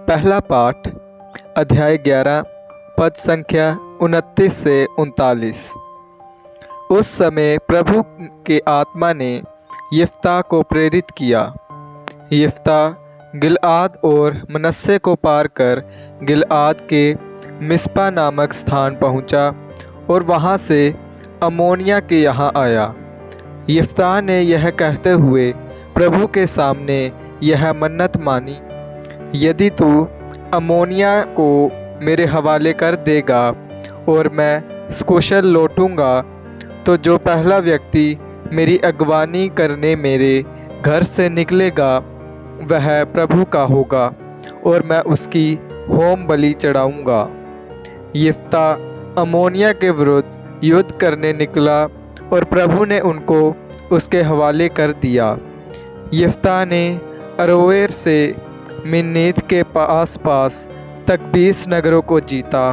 पहला पाठ अध्याय 11 पद संख्या 29 से 39। उस समय प्रभु के आत्मा ने यिफ्ता को प्रेरित किया। यिफ्ता गिलआद और मनस्से को पार कर गिलआद के मिस्पा नामक स्थान पहुंचा और वहां से अम्मोनिया के यहाँ आया। यिफ्ता ने यह कहते हुए प्रभु के सामने यह मन्नत मानी, यदि तू अम्मोनिया को मेरे हवाले कर देगा और मैं सकुशल लौटूंगा, तो जो पहला व्यक्ति मेरी अगवानी करने मेरे घर से निकलेगा वह प्रभु का होगा और मैं उसकी होम बलि चढ़ाऊंगा। यिफ्ता अम्मोनिया के विरुद्ध युद्ध करने निकला और प्रभु ने उनको उसके हवाले कर दिया। यिफ्ता ने अरोएर से मिन्नीत के आस-पास तक 20 नगरों को जीता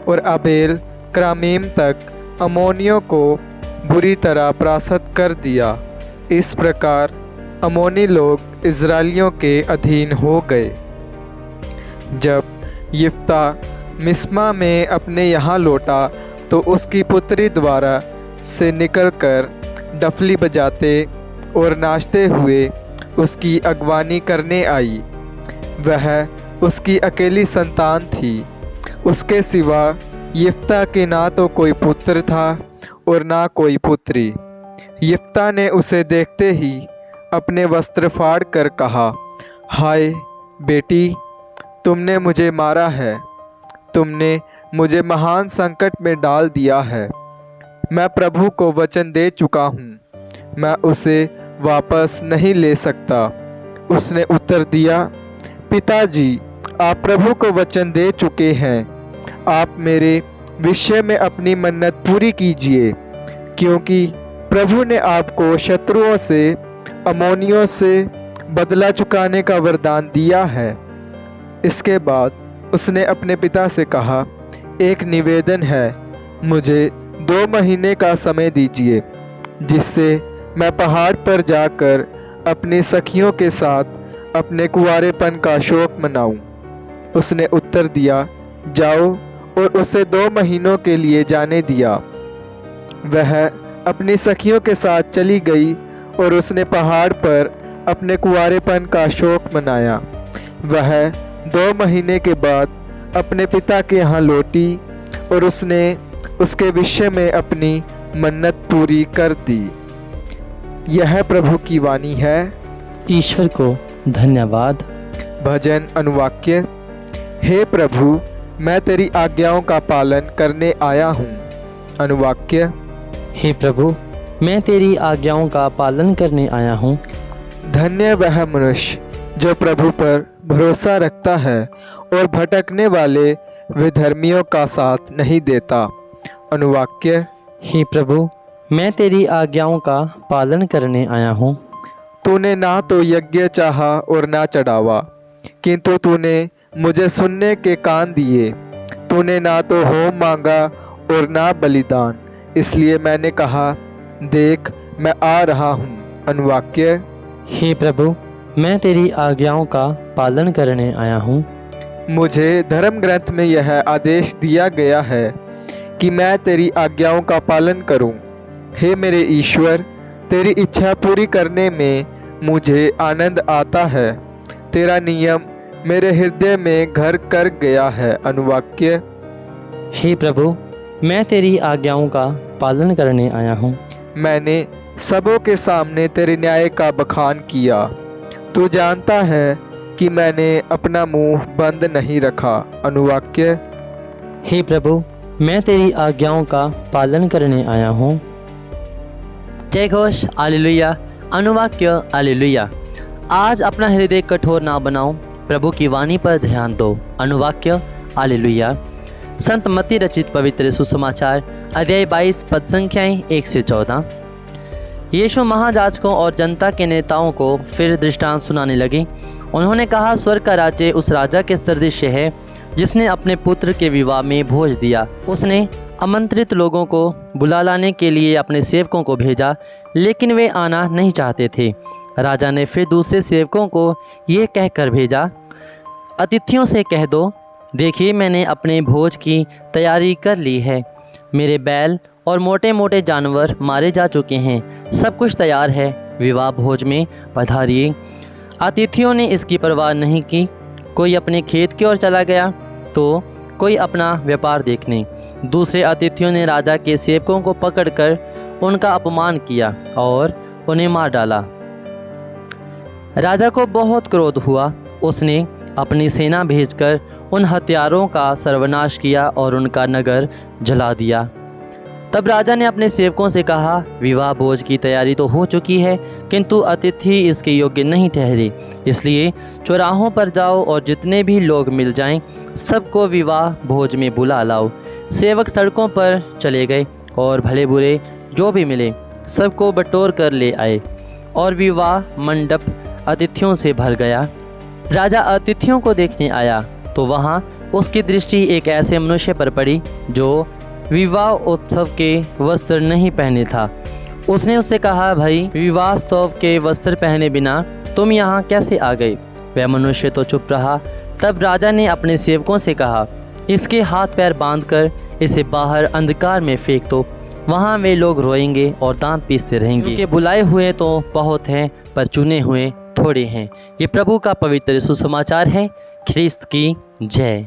और आबेल क्रामीम तक अम्मोनियों को बुरी तरह परास्त कर दिया। इस प्रकार अम्मोनी लोग इज़राइलियों के अधीन हो गए। जब यिफ्ता मिस्मा में अपने यहाँ लौटा तो उसकी पुत्री द्वारा से निकलकर डफली बजाते और नाचते हुए उसकी अगवानी करने आई। वह उसकी अकेली संतान थी। उसके सिवा यिफ्ता के ना तो कोई पुत्र था और ना कोई पुत्री। यिफ्ता ने उसे देखते ही अपने वस्त्र फाड़ कर कहा, हाय बेटी, तुमने मुझे मारा है, तुमने मुझे महान संकट में डाल दिया है। मैं प्रभु को वचन दे चुका हूँ, मैं उसे वापस नहीं ले सकता। उसने उत्तर दिया, पिताजी, आप प्रभु को वचन दे चुके हैं, आप मेरे विषय में अपनी मन्नत पूरी कीजिए, क्योंकि प्रभु ने आपको शत्रुओं से, अम्मोनियों से बदला चुकाने का वरदान दिया है। इसके बाद उसने अपने पिता से कहा, एक निवेदन है, मुझे 2 महीने का समय दीजिए, जिससे मैं पहाड़ पर जाकर अपनी सखियों के साथ अपने कुंवारेपन का शोक मनाऊं। उसने उत्तर दिया, जाओ, और उसे 2 महीनों के लिए जाने दिया। वह अपनी सखियों के साथ चली गई और उसने पहाड़ पर अपने कुंवारेपन का शोक मनाया। वह 2 महीने के बाद अपने पिता के यहाँ लौटी और उसने उसके विषय में अपनी मन्नत पूरी कर दी। यह प्रभु की वाणी है। ईश्वर को धन्यवाद। भजन अनुवाक्य। हे प्रभु, मैं तेरी आज्ञाओं का पालन करने आया हूँ। अनुवाक्य। हे प्रभु, मैं तेरी आज्ञाओं का पालन करने आया हूँ। धन्य वह मनुष्य जो प्रभु पर भरोसा रखता है और भटकने वाले विधर्मियों का साथ नहीं देता। अनुवाक्य। हे प्रभु, मैं तेरी आज्ञाओं का पालन करने आया हूँ। तूने ना तो यज्ञ चाहा और ना चढ़ावा, किंतु तूने मुझे सुनने के कान दिए। तूने ना तो होम मांगा और ना बलिदान, इसलिए मैंने कहा, देख, मैं आ रहा हूँ। अनुवाक्य। हे प्रभु, मैं तेरी आज्ञाओं का पालन करने आया हूँ। मुझे धर्म ग्रंथ में यह आदेश दिया गया है कि मैं तेरी आज्ञाओं का पालन करूं। हे मेरे ईश्वर, तेरी इच्छा पूरी करने में मुझे आनंद आता है। तेरा नियम मेरे हृदय में घर कर गया है। अनुवाक्य। हे प्रभु, मैं तेरी आज्ञाओं का पालन करने आया हूँ। मैंने सबों के सामने तेरे न्याय का बखान किया। तू जानता है कि मैंने अपना मुंह बंद नहीं रखा। अनुवाक्य। हे प्रभु, मैं तेरी आज्ञाओं का पालन करने आया हूँ। जय घोष हालेलुया। अनुवाक्य हालेलुया। आज अपना हृदय कठोर ना बनाओ, प्रभु की वाणी पर ध्यान दो। अनुवाक्य हालेलुया। संत मत्ती रचित पवित्र सुसमाचार अध्याय 22 पद संख्याएं 1 से 14। यीशु महायाजकों और जनता के नेताओं को फिर दृष्टांत सुनाने लगे। उन्होंने कहा, स्वर्ग का राज्य उस राजा के सदृश है जिसने अपने पुत्र के विवाह में भोज दिया। उसने आमंत्रित लोगों को बुला लाने के लिए अपने सेवकों को भेजा, लेकिन वे आना नहीं चाहते थे। राजा ने फिर दूसरे सेवकों को ये कहकर भेजा, अतिथियों से कह दो, देखिए मैंने अपने भोज की तैयारी कर ली है। मेरे बैल और मोटे मोटे जानवर मारे जा चुके हैं, सब कुछ तैयार है, विवाह भोज में पधारिए। अतिथियों ने इसकी परवाह नहीं की। कोई अपने खेत की ओर चला गया तो कोई अपना व्यापार देखने। दूसरे अतिथियों ने राजा के सेवकों को पकड़कर उनका अपमान किया और उन्हें मार डाला। राजा को बहुत क्रोध हुआ। उसने अपनी सेना भेजकर उन हत्यारों का सर्वनाश किया और उनका नगर जला दिया। तब राजा ने अपने सेवकों से कहा, विवाह भोज की तैयारी तो हो चुकी है, किंतु अतिथि इसके योग्य नहीं ठहरे। इसलिए चौराहों पर जाओ और जितने भी लोग मिल जाएं, सबको विवाह भोज में बुला लाओ। सेवक सड़कों पर चले गए और भले बुरे जो भी मिले सबको बटोर कर ले आए और विवाह मंडप अतिथियों से भर गया। राजा अतिथियों को देखने आया तो वहाँ उसकी दृष्टि एक ऐसे मनुष्य पर पड़ी जो विवाह उत्सव के वस्त्र नहीं पहने था। उसने उससे कहा, भाई विवाहोत्सव के वस्त्र पहने बिना तुम यहाँ कैसे आ गए? वह मनुष्य तो चुप रहा। तब राजा ने अपने सेवकों से कहा, इसके हाथ पैर बांधकर इसे बाहर अंधकार में फेंक दो, वहाँ वे लोग रोएंगे और दांत पीसते रहेंगे, क्योंकि बुलाए हुए तो बहुत हैं पर चुने हुए थोड़े हैं। ये प्रभु का पवित्र सुसमाचार है। ख्रिस्त की जय।